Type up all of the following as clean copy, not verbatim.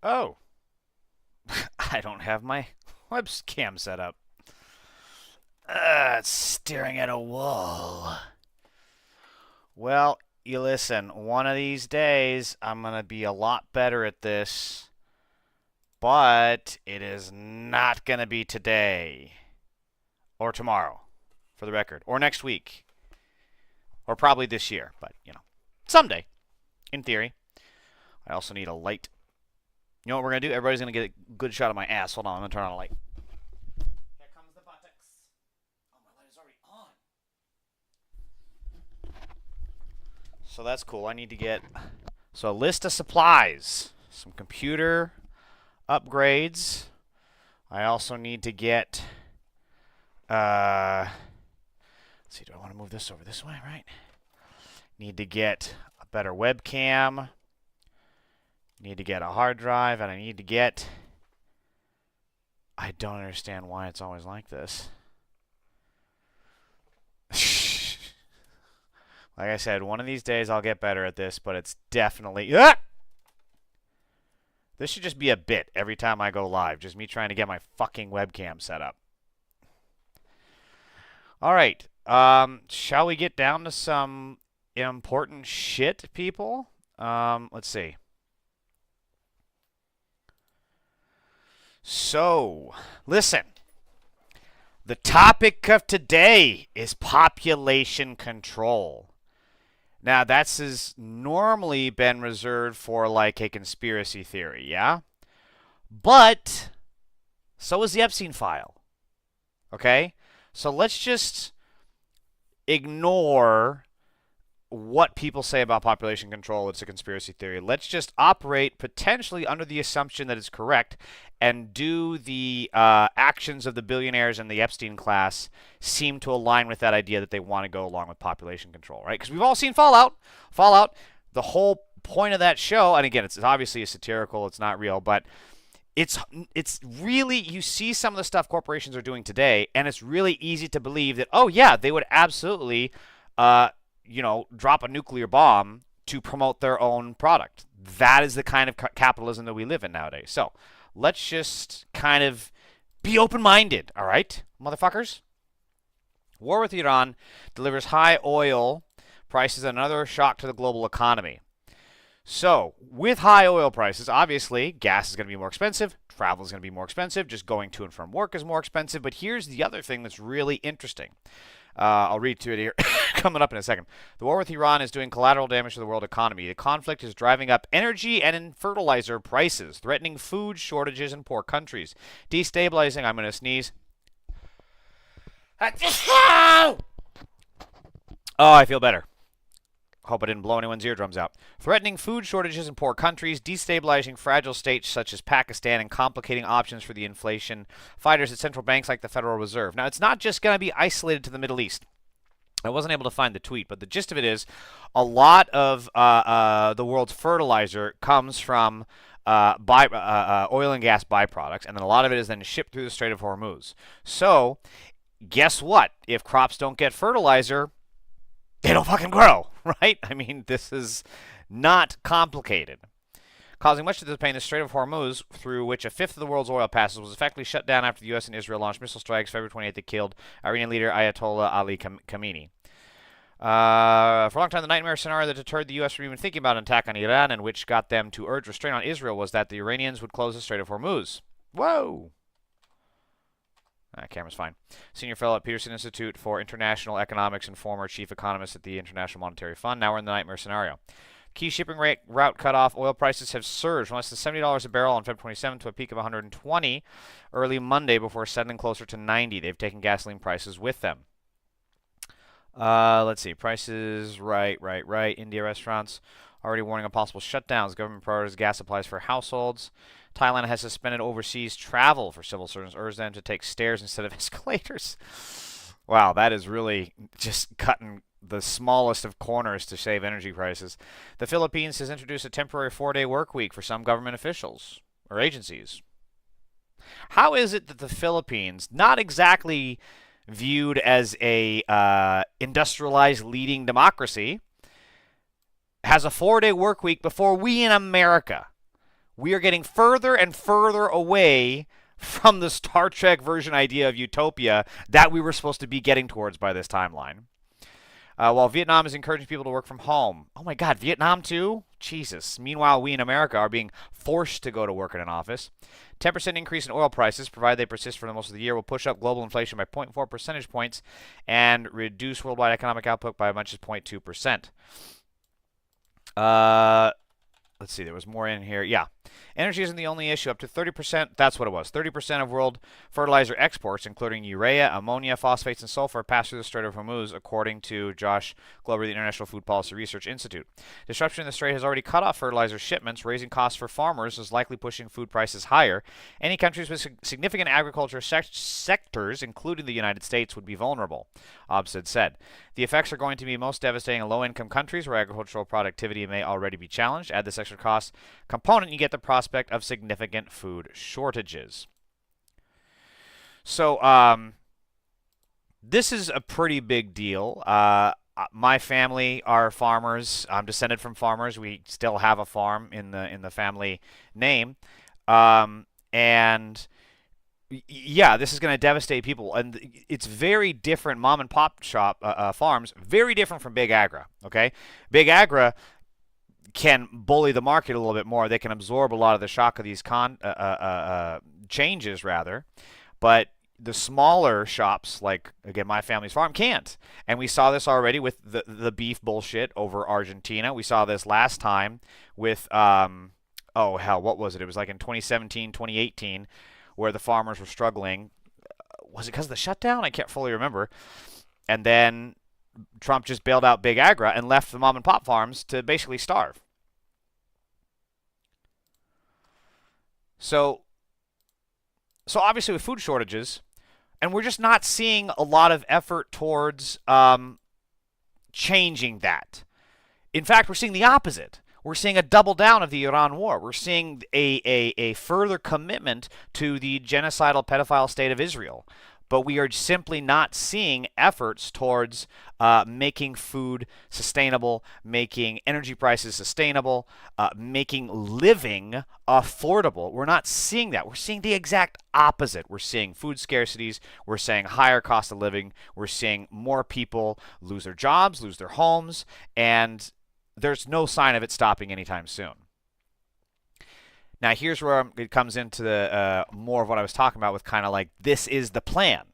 Oh, I don't have my webcam set up. It's staring at a wall. Well, you listen, one of these days I'm going to be a lot better at this, but it is not going to be today or tomorrow, for the record, or next week, or probably this year, but, someday, in theory. I also need a light. You know what we're going to do? Everybody's going to get a good shot of my ass. Hold on, I'm going to turn on a light. Here comes the buttocks. Oh, my light is already on. So that's cool. I need to get a list of supplies, some computer upgrades. I also need to get let's see, do I want to move this over this way, right? Need to get a better webcam. Need to get a hard drive, and I need to get... I don't understand why it's always like this. Like I said, one of these days I'll get better at this, but it's definitely... Ah! This should just be a bit every time I go live. Just me trying to get my fucking webcam set up. Alright. Shall we get down to some important shit, people? Let's see. So, listen. The topic of today is population control. Now, that's normally been reserved for like a conspiracy theory, yeah? But so is the Epstein file. Okay? So let's just ignore what people say about population control. It's a conspiracy theory. Let's just operate potentially under the assumption that it's correct and do the actions of the billionaires and the Epstein class seem to align with that idea that they want to go along with population control, right? Because we've all seen Fallout. Fallout, the whole point of that show, and again, it's obviously a satirical, it's not real, but it's really, you see some of the stuff corporations are doing today, and it's really easy to believe that, oh yeah, they would absolutely drop a nuclear bomb to promote their own product. That is the kind of capitalism that we live in nowadays. So let's just kind of be open-minded, all right, motherfuckers? War with Iran delivers high oil prices and another shock to the global economy. So with high oil prices, obviously, gas is going to be more expensive, travel is going to be more expensive, just going to and from work is more expensive. But here's the other thing that's really interesting. I'll read to it here coming up in a second. The war with Iran is doing collateral damage to the world economy. The conflict is driving up energy and fertilizer prices, threatening food shortages in poor countries, destabilizing, I'm going to sneeze. Oh, I feel better. Hope I didn't blow anyone's eardrums out. Threatening food shortages in poor countries, destabilizing fragile states such as Pakistan, and complicating options for the inflation fighters at central banks like the Federal Reserve. Now, it's not just going to be isolated to the Middle East. I wasn't able to find the tweet, but the gist of it is a lot of the world's fertilizer comes from oil and gas byproducts, and then a lot of it is then shipped through the Strait of Hormuz. So, guess what? If crops don't get fertilizer, they don't fucking grow, right? I mean, this is not complicated. Causing much of the pain, the Strait of Hormuz, through which a fifth of the world's oil passes, was effectively shut down after the U.S. and Israel launched missile strikes February 28th that killed Iranian leader Ayatollah Ali Khamenei. For a long time, the nightmare scenario that deterred the U.S. from even thinking about an attack on Iran and which got them to urge restraint on Israel was that the Iranians would close the Strait of Hormuz. Whoa! Camera's fine. Senior fellow at Peterson Institute for International Economics and former chief economist at the International Monetary Fund. Now we're in the nightmare scenario. Key shipping route cut off. Oil prices have surged from less than $70 a barrel on February 27 to a peak of $120 early Monday before settling closer to $90. They've taken gasoline prices with them. Let's see. Prices, right. India restaurants already warning of possible shutdowns. Government prioritizes gas supplies for households. Thailand has suspended overseas travel for civil servants, urged them to take stairs instead of escalators. Wow, that is really just cutting the smallest of corners to save energy prices. The Philippines has introduced a temporary 4-day work week for some government officials or agencies. How is it that the Philippines, not exactly viewed as a industrialized leading democracy, has a 4-day work week before we in America, We are getting further and further away from the Star Trek version idea of utopia that we were supposed to be getting towards by this timeline. While Vietnam is encouraging people to work from home. Oh my God, Vietnam too? Jesus. Meanwhile, we in America are being forced to go to work in an office. 10% increase in oil prices, provided they persist for the most of the year, will push up global inflation by 0.4 percentage points and reduce worldwide economic output by as much as 0.2%. Let's see, there was more in here. Yeah. Energy isn't the only issue. Up to 30%, that's what it was. 30% of world fertilizer exports, including urea, ammonia, phosphates, and sulfur, pass through the Strait of Hormuz, according to Josh Glover, the International Food Policy Research Institute. Disruption in the Strait has already cut off fertilizer shipments, raising costs for farmers, is likely pushing food prices higher. Any countries with significant agriculture sectors, including the United States, would be vulnerable, Obsid said. The effects are going to be most devastating in low-income countries where agricultural productivity may already be challenged. Add this extra cost component, you get the prospect of significant food shortages. So, this is a pretty big deal. My family are farmers. I'm descended from farmers. We still have a farm in the family name, and yeah, this is going to devastate people, and it's very different. Mom and pop shop farms, very different from big agra. Okay, big agra can bully the market a little bit more. They can absorb a lot of the shock of these changes, rather, but the smaller shops, like again my family's farm, can't. And we saw this already with the beef bullshit over Argentina. We saw this last time with oh hell, what was it? It was like in 2017, 2018. Where the farmers were struggling. Was it because of the shutdown? I can't fully remember. And then Trump just bailed out Big Agra and left the mom and pop farms to basically starve. So obviously with food shortages, and we're just not seeing a lot of effort towards changing that. In fact, we're seeing the opposite. We're seeing a double down of the Iran war. We're seeing a further commitment to the genocidal pedophile state of Israel. But we are simply not seeing efforts towards making food sustainable, making energy prices sustainable, making living affordable. We're not seeing that. We're seeing the exact opposite. We're seeing food scarcities. We're seeing higher cost of living. We're seeing more people lose their jobs, lose their homes, and there's no sign of it stopping anytime soon. Now, here's where it comes into the more of what I was talking about with kind of like, this is the plan.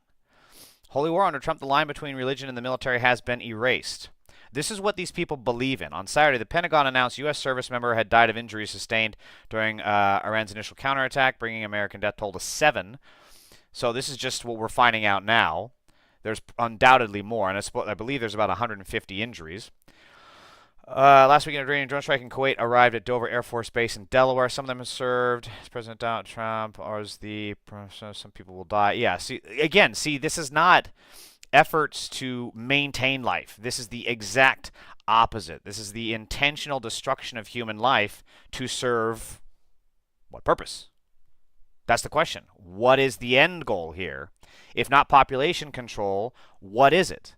Holy war under Trump, the line between religion and the military has been erased. This is what these people believe in. On Saturday, the Pentagon announced U.S. service member had died of injuries sustained during Iran's initial counterattack, bringing American death toll to 7. So this is just what we're finding out now. There's undoubtedly more, and I believe there's about 150 injuries. Last week, an Iranian drone strike in Kuwait arrived at Dover Air Force Base in Delaware. Some of them have served as President Donald Trump, or as some people will die. Yeah, see, this is not efforts to maintain life. This is the exact opposite. This is the intentional destruction of human life to serve what purpose? That's the question. What is the end goal here? If not population control, what is it?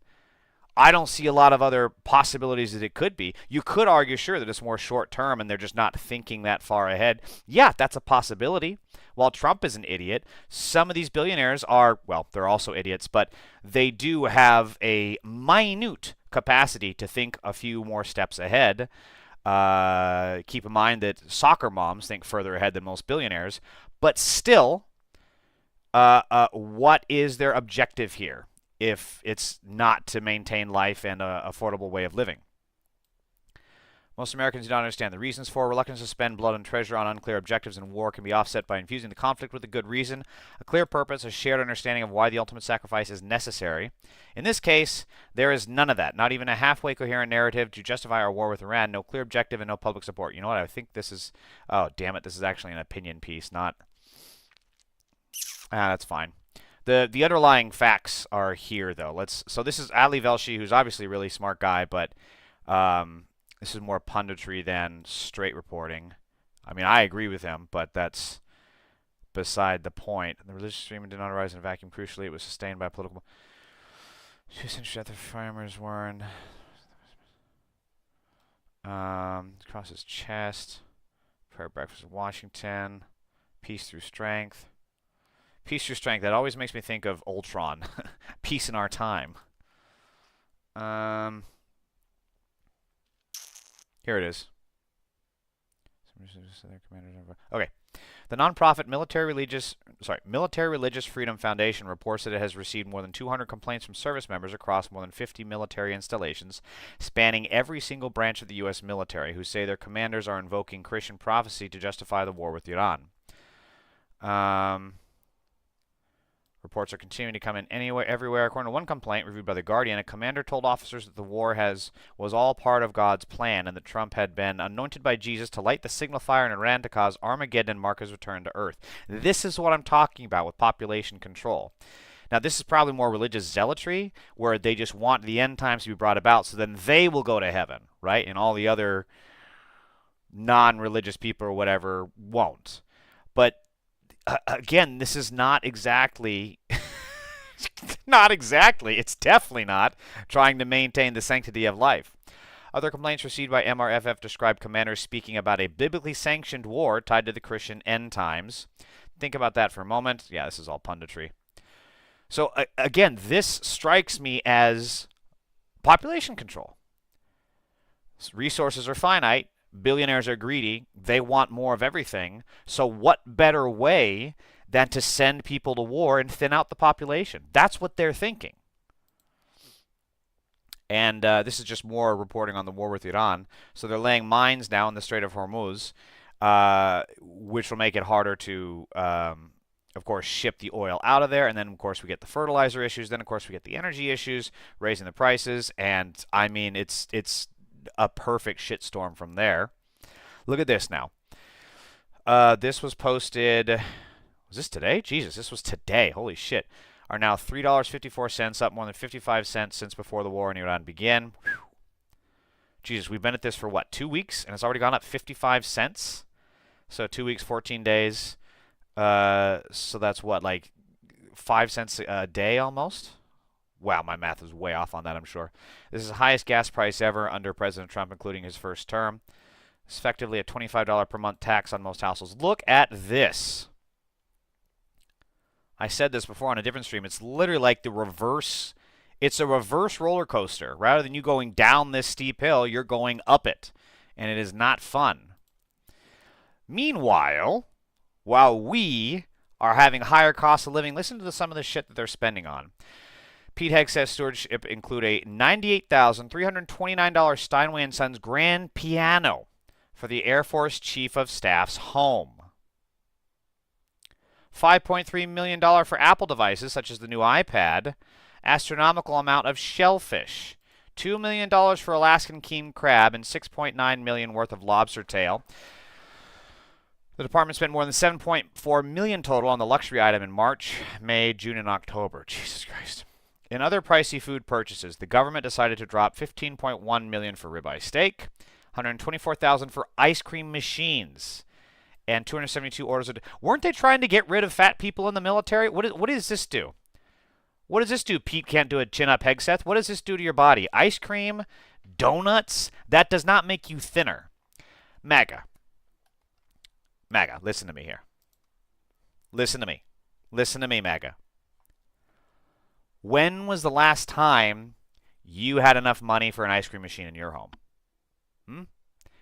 I don't see a lot of other possibilities that it could be. You could argue, sure, that it's more short-term and they're just not thinking that far ahead. Yeah, that's a possibility. While Trump is an idiot, some of these billionaires are, well, they're also idiots, but they do have a minute capacity to think a few more steps ahead. Keep in mind that soccer moms think further ahead than most billionaires. But still, what is their objective here? If it's not to maintain life and an affordable way of living. Most Americans do not understand the reasons for reluctance to spend blood and treasure on unclear objectives in war can be offset by infusing the conflict with a good reason, a clear purpose, a shared understanding of why the ultimate sacrifice is necessary. In this case, there is none of that, not even a halfway coherent narrative to justify our war with Iran, no clear objective and no public support. You know what, I think this is, oh damn it, this is actually an opinion piece, not, that's fine. The underlying facts are here, though. So this is Ali Velshi, who's obviously a really smart guy, but this is more punditry than straight reporting. I mean, I agree with him, but that's beside the point. The religious stream did not arise in a vacuum. Crucially, it was sustained by political. 2 centuries after farmers warned. Across his chest. Prayer breakfast in Washington. Peace through strength. Peace through strength. That always makes me think of Ultron. Peace in our time. Here it is. Okay. The nonprofit Military Religious Freedom Foundation reports that it has received more than 200 complaints from service members across more than 50 military installations, spanning every single branch of the U.S. military, who say their commanders are invoking Christian prophecy to justify the war with Iran. Reports are continuing to come in everywhere. According to one complaint reviewed by The Guardian, a commander told officers that the war was all part of God's plan and that Trump had been anointed by Jesus to light the signal fire in Iran to cause Armageddon and mark his return to Earth. This is what I'm talking about with population control. Now, this is probably more religious zealotry, where they just want the end times to be brought about so then they will go to heaven, right? And all the other non-religious people or whatever won't. But again, this is not exactly, it's definitely not trying to maintain the sanctity of life. Other complaints received by MRFF describe commanders speaking about a biblically sanctioned war tied to the Christian end times. Think about that for a moment. Yeah, this is all punditry. So again, this strikes me as population control. Resources are finite. Billionaires are greedy. They want more of everything. So what better way than to send people to war and thin out the population? That's what they're thinking. And this is just more reporting on the war with Iran. So they're laying mines now in the Strait of Hormuz, which will make it harder to, of course, ship the oil out of there. And then, of course, we get the fertilizer issues. Then, of course, we get the energy issues, raising the prices. And, I mean, it's a perfect shitstorm from there. Look at this now. This was posted. Was this today? Jesus, this was today. Holy shit. Are now $3.54, up more than 55 cents since before the war in Iran began. Whew. Jesus, we've been at this for what, 2 weeks? And it's already gone up 55 cents? So 2 weeks, 14 days. So that's what, like 5 cents a day almost? Wow, my math is way off on that, I'm sure. This is the highest gas price ever under President Trump, including his first term. It's effectively a $25 per month tax on most households. Look at this. I said this before on a different stream. It's literally like the reverse. It's a reverse roller coaster. Rather than you going down this steep hill, you're going up it. And it is not fun. Meanwhile, while we are having higher costs of living, listen to some of the shit that they're spending on. Pete Hegg says stewardship include a $98,329 Steinway & Sons grand piano for the Air Force Chief of Staff's home. $5.3 million for Apple devices, such as the new iPad. Astronomical amount of shellfish. $2 million for Alaskan king crab and $6.9 million worth of lobster tail. The department spent more than $7.4 million total on the luxury item in March, May, June, and October. Jesus Christ. In other pricey food purchases, the government decided to drop $15.1 million for ribeye steak, $124,000 for ice cream machines, and 272 orders a day. Weren't they trying to get rid of fat people in the military? What does this do? What does this do? Pete can't do a chin-up Hegseth. What does this do to your body? Ice cream? Donuts? That does not make you thinner. MAGA, listen to me here. Listen to me. Listen to me, MAGA. When was the last time you had enough money for an ice cream machine in your home?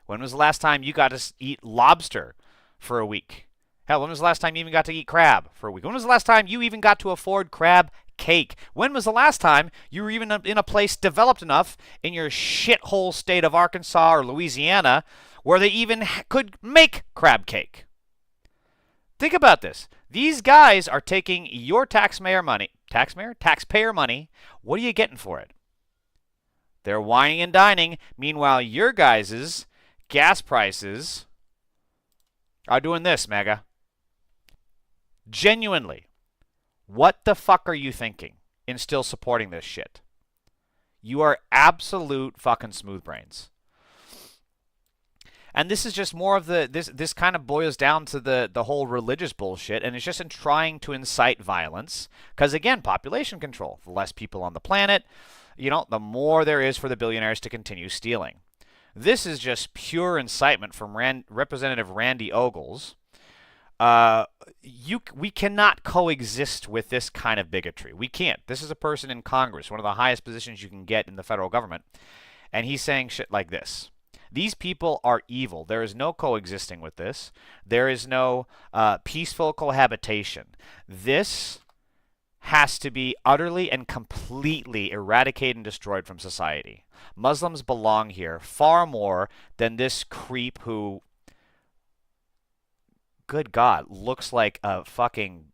When was the last time you got to eat lobster for a week? Hell, when was the last time you even got to eat crab for a week? When was the last time you even got to afford crab cake? When was the last time you were even in a place developed enough in your shithole state of Arkansas or Louisiana where they even could make crab cake? Think about this. These guys are taking your taxpayer money. What are you getting for it? They're whining and dining. Meanwhile, your guys' gas prices are doing this, MAGA. Genuinely. What the fuck are you thinking in still supporting this shit? You are absolute fucking smooth brains. And this is just more of this kind of boils down to the whole religious bullshit, and it's just in trying to incite violence. Because again, population control. The less people on the planet, the more there is for the billionaires to continue stealing. This is just pure incitement from Representative Randy Ogles. We cannot coexist with this kind of bigotry. We can't. This is a person in Congress, one of the highest positions you can get in the federal government, and he's saying shit like this. These people are evil. There is no coexisting with this. There is no peaceful cohabitation. This has to be utterly and completely eradicated and destroyed from society. Muslims belong here far more than this creep who, good God, looks like a fucking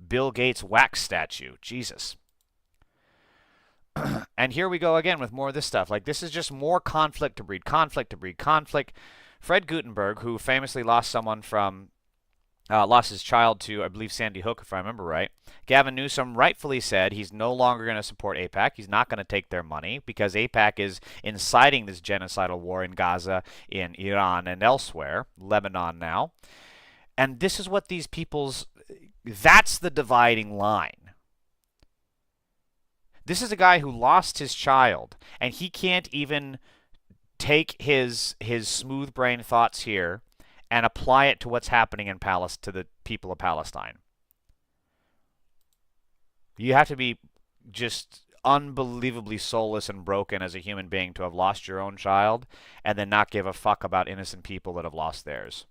Bill Gates wax statue. Jesus. And here we go again with more of this stuff. Like, this is just more conflict to breed conflict to breed conflict. Fred Gutenberg, who famously lost his child to, I believe, Sandy Hook, if I remember right. Gavin Newsom rightfully said he's no longer going to support AIPAC. He's not going to take their money because AIPAC is inciting this genocidal war in Gaza, in Iran, and elsewhere, Lebanon now. And this is what these that's the dividing line. This is a guy who lost his child, and he can't even take his smooth brain thoughts here and apply it to what's happening in to the people of Palestine. You have to be just unbelievably soulless and broken as a human being to have lost your own child and then not give a fuck about innocent people that have lost theirs.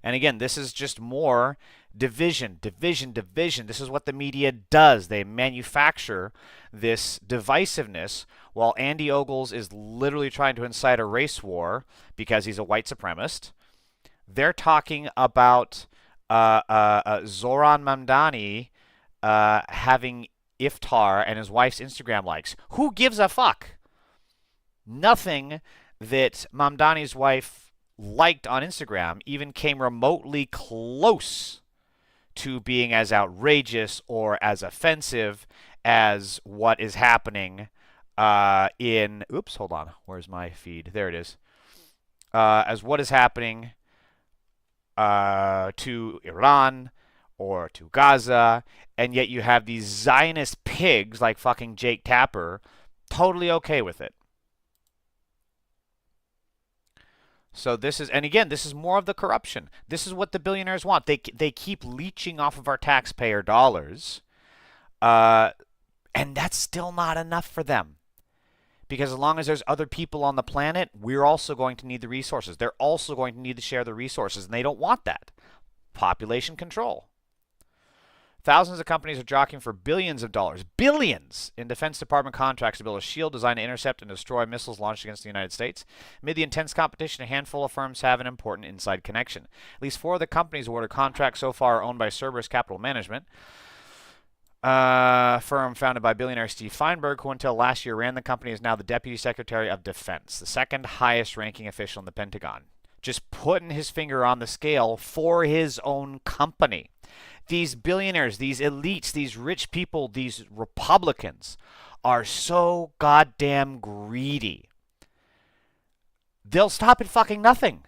And again, this is just more division, division, division. This is what the media does. They manufacture this divisiveness while Andy Ogles is literally trying to incite a race war because he's a white supremacist. They're talking about Zoran Mamdani having iftar and his wife's Instagram likes. Who gives a fuck? Nothing that Mamdani's wife liked on Instagram even came remotely close to being as outrageous or as offensive as what is happening in... Oops, hold on. Where's my feed? There it is. As what is happening to Iran or to Gaza, and yet you have these Zionist pigs like fucking Jake Tapper totally okay with it. So this is, and again, this is more of the corruption. This is what the billionaires want. They keep leeching off of our taxpayer dollars, and that's still not enough for them. Because as long as there's other people on the planet, we're also going to need the resources. They're also going to need to share the resources, and they don't want that. Population control. Thousands of companies are jockeying for billions of dollars, billions, in Defense Department contracts to build a shield designed to intercept and destroy missiles launched against the United States. Amid the intense competition, a handful of firms have an important inside connection. At least 4 of the companies awarded contracts so far are owned by Cerberus Capital Management, a firm founded by billionaire Steve Feinberg, who until last year ran the company, is now the Deputy Secretary of Defense, the second highest ranking official in the Pentagon. Just putting his finger on the scale for his own company. These billionaires, these elites, these rich people, these Republicans are so goddamn greedy. They'll stop at fucking nothing.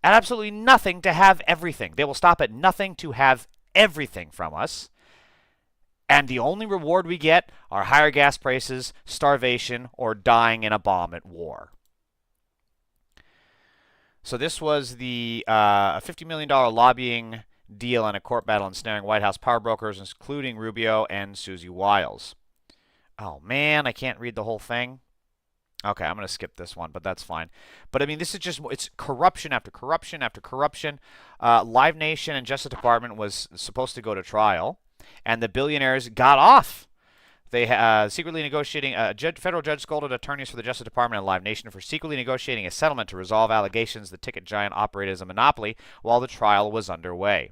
At absolutely nothing to have everything. They will stop at nothing to have everything from us. And the only reward we get are higher gas prices, starvation, or dying in a bomb at war. So this was the $50 million lobbying deal and a court battle ensnaring White House power brokers, including Rubio and Susie Wiles. Oh, man, I can't read the whole thing. Okay, I'm going to skip this one, but that's fine. But, I mean, this is just, it's corruption after corruption after corruption. Live Nation and Justice Department was supposed to go to trial, and the billionaires got off. They secretly negotiating. A federal judge scolded attorneys for the Justice Department and Live Nation for secretly negotiating a settlement to resolve allegations the ticket giant operated as a monopoly while the trial was underway.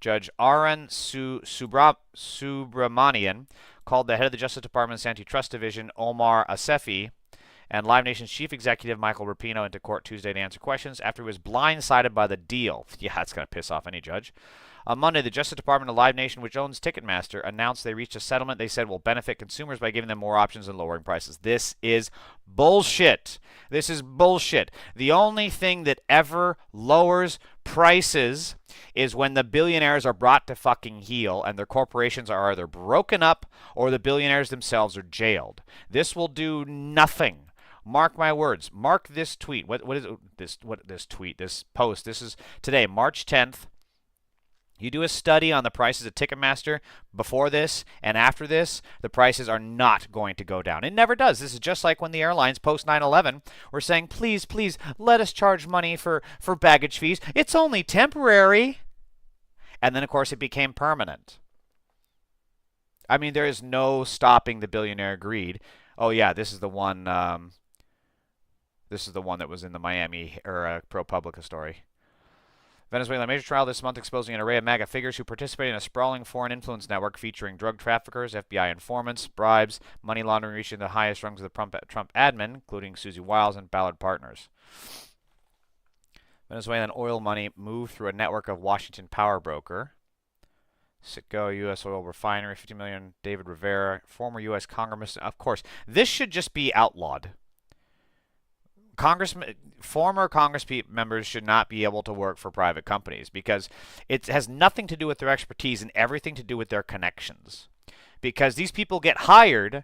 Judge Arun Subramanian called the head of the Justice Department's Antitrust Division, Omar Asefi, and Live Nation's chief executive, Michael Rapino, into court Tuesday to answer questions after he was blindsided by the deal. Yeah, it's going to piss off any judge. On Monday, the Justice Department of Live Nation, which owns Ticketmaster, announced they reached a settlement they said will benefit consumers by giving them more options and lowering prices. This is bullshit. This is bullshit. The only thing that ever lowers prices is when the billionaires are brought to fucking heel and their corporations are either broken up or the billionaires themselves are jailed. This will do nothing. Mark my words. Mark this tweet. What is this? What this tweet? This post. This is today, March 10th. You do a study on the prices of Ticketmaster before this and after this, the prices are not going to go down. It never does. This is just like when the airlines post 9/11 were saying, please, please, let us charge money for baggage fees. It's only temporary. And then, of course, it became permanent. I mean, there is no stopping the billionaire greed. Oh, yeah, this is the one. This is the one that was in the Miami or ProPublica story. Venezuela major trial this month exposing an array of MAGA figures who participated in a sprawling foreign influence network featuring drug traffickers, FBI informants, bribes, money laundering reaching the highest rungs of the Trump admin, including Susie Wiles and Ballard Partners. Venezuelan oil money moved through a network of Washington power broker. Citgo, U.S. oil refinery, $50 million, David Rivera, former U.S. congressman. Of course, this should just be outlawed. Former Congress members should not be able to work for private companies because it has nothing to do with their expertise and everything to do with their connections. Because these people get hired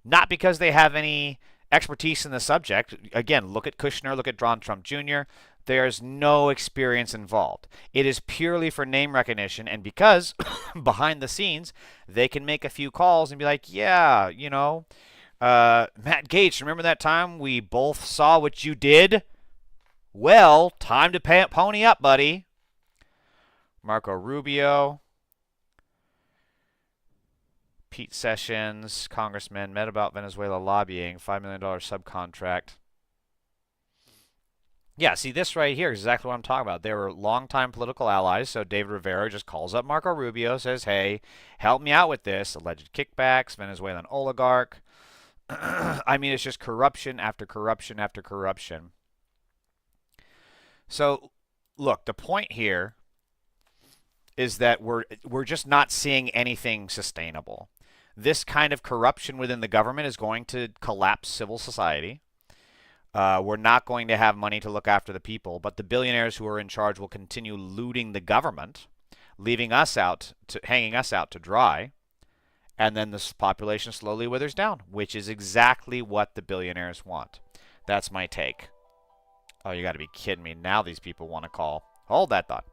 not because they have any expertise in the subject. Again, look at Kushner, look at Donald Trump Jr. There's no experience involved. It is purely for name recognition, and because behind the scenes they can make a few calls and be like, yeah, you know, Matt Gaetz, remember that time we both saw what you did? Well, time to pony up, buddy. Marco Rubio. Pete Sessions, congressman, met about Venezuela lobbying, $5 million subcontract. Yeah, see, this right here is exactly what I'm talking about. They were longtime political allies, so David Rivera just calls up Marco Rubio, says, hey, help me out with this. Alleged kickbacks, Venezuelan oligarch. I mean, it's just corruption after corruption after corruption. So, look, the point here is that we're just not seeing anything sustainable. This kind of corruption within the government is going to collapse civil society. We're not going to have money to look after the people, but the billionaires who are in charge will continue looting the government, leaving us hanging us out to dry. And then this population slowly withers down, which is exactly what the billionaires want. That's my take. Oh, you got to be kidding me. Now these people want to call. Hold that thought.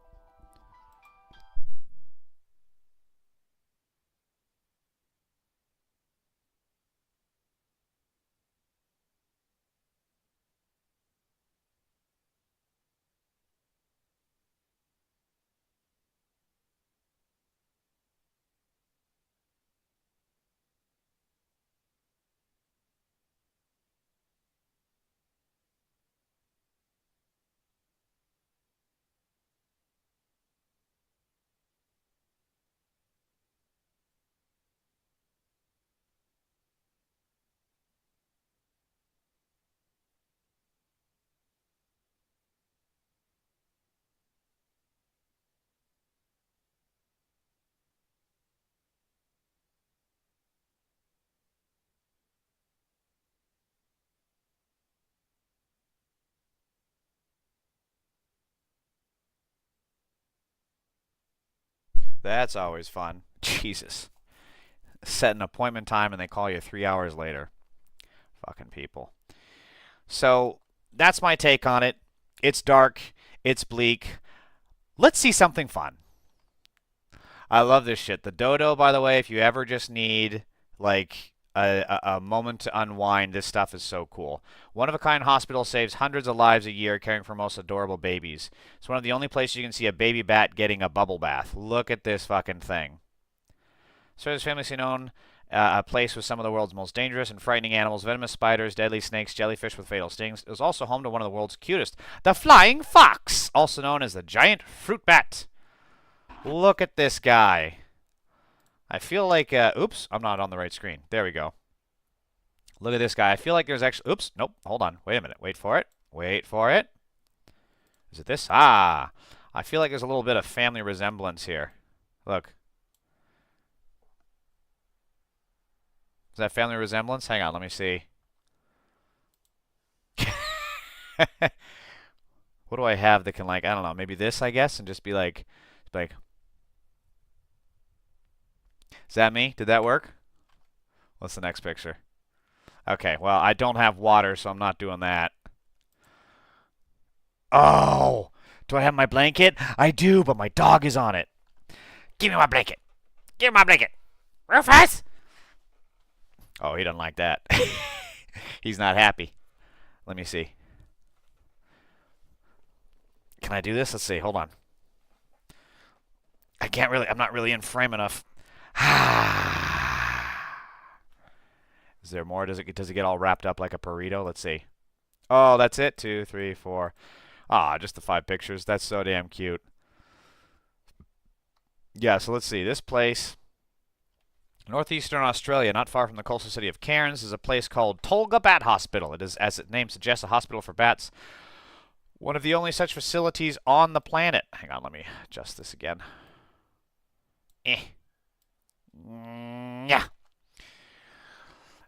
That's always fun. Jesus. Set an appointment time and they call you 3 hours later. Fucking people. So that's my take on it. It's dark. It's bleak. Let's see something fun. I love this shit. The dodo, by the way, if you ever just need like a moment to unwind, this stuff is so cool. One-of-a-kind hospital saves hundreds of lives a year caring for most adorable babies. It's one of the only places you can see a baby bat getting a bubble bath. Look at this fucking thing. So this family known a place with some of the world's most dangerous and frightening animals, venomous spiders, deadly snakes, jellyfish with fatal stings. It was also home to one of the world's cutest, the flying fox, also known as the giant fruit bat. Look at this guy. I feel like, oops, I'm not on the right screen. There we go. Look at this guy. I feel like there's actually, oops, nope, hold on. Wait a minute. Wait for it. Wait for it. Is it this? Ah, I feel like there's a little bit of family resemblance here. Look. Is that family resemblance? Hang on, let me see. What do I have that can, like, I don't know, maybe this, I guess, and just be like, is that me? Did that work? What's the next picture? Okay, well, I don't have water, so I'm not doing that. Oh! Do I have my blanket? I do, but my dog is on it. Give me my blanket. Give me my blanket. Rufus! Oh, he doesn't like that. He's not happy. Let me see. Can I do this? Let's see. Hold on. I can't really. I'm not really in frame enough. Is there more? Does it get all wrapped up like a burrito? Let's see. Oh, that's it. 2, 3, 4. Ah, just the 5 pictures. That's so damn cute. Yeah, so let's see. This place, northeastern Australia, not far from the coastal city of Cairns, is a place called Tolga Bat Hospital. It is, as its name suggests, a hospital for bats. One of the only such facilities on the planet. Hang on, let me adjust this again. Yeah.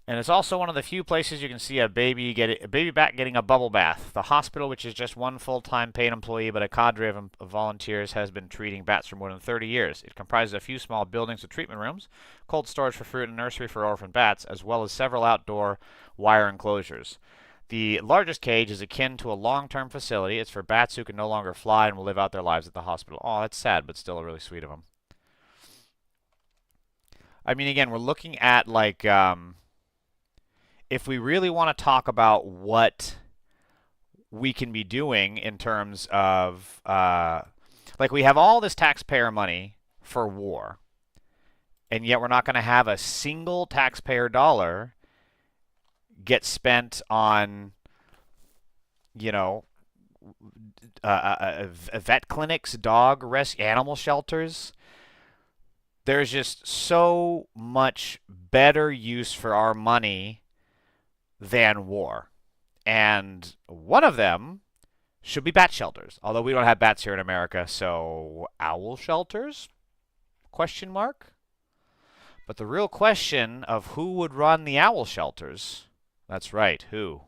And it's also one of the few places you can see a baby bat getting a bubble bath. The hospital, which is just one full-time paid employee but a cadre of volunteers, has been treating bats for more than 30 years. It comprises a few small buildings with treatment rooms, cold storage for fruit, and nursery for orphan bats, as well as several outdoor wire enclosures. The largest cage is akin to a long-term facility. It's for bats who can no longer fly and will live out their lives at the hospital. Oh, that's sad, but still really sweet of them. I mean, again, we're looking at, like, if we really want to talk about what we can be doing in terms of, like, we have all this taxpayer money for war, and yet we're not going to have a single taxpayer dollar get spent on, you know, vet clinics, dog rescue, animal shelters. There's just so much better use for our money than war. And one of them should be bat shelters. Although we don't have bats here in America, so owl shelters? Question mark? But the real question of who would run the owl shelters, that's right, who?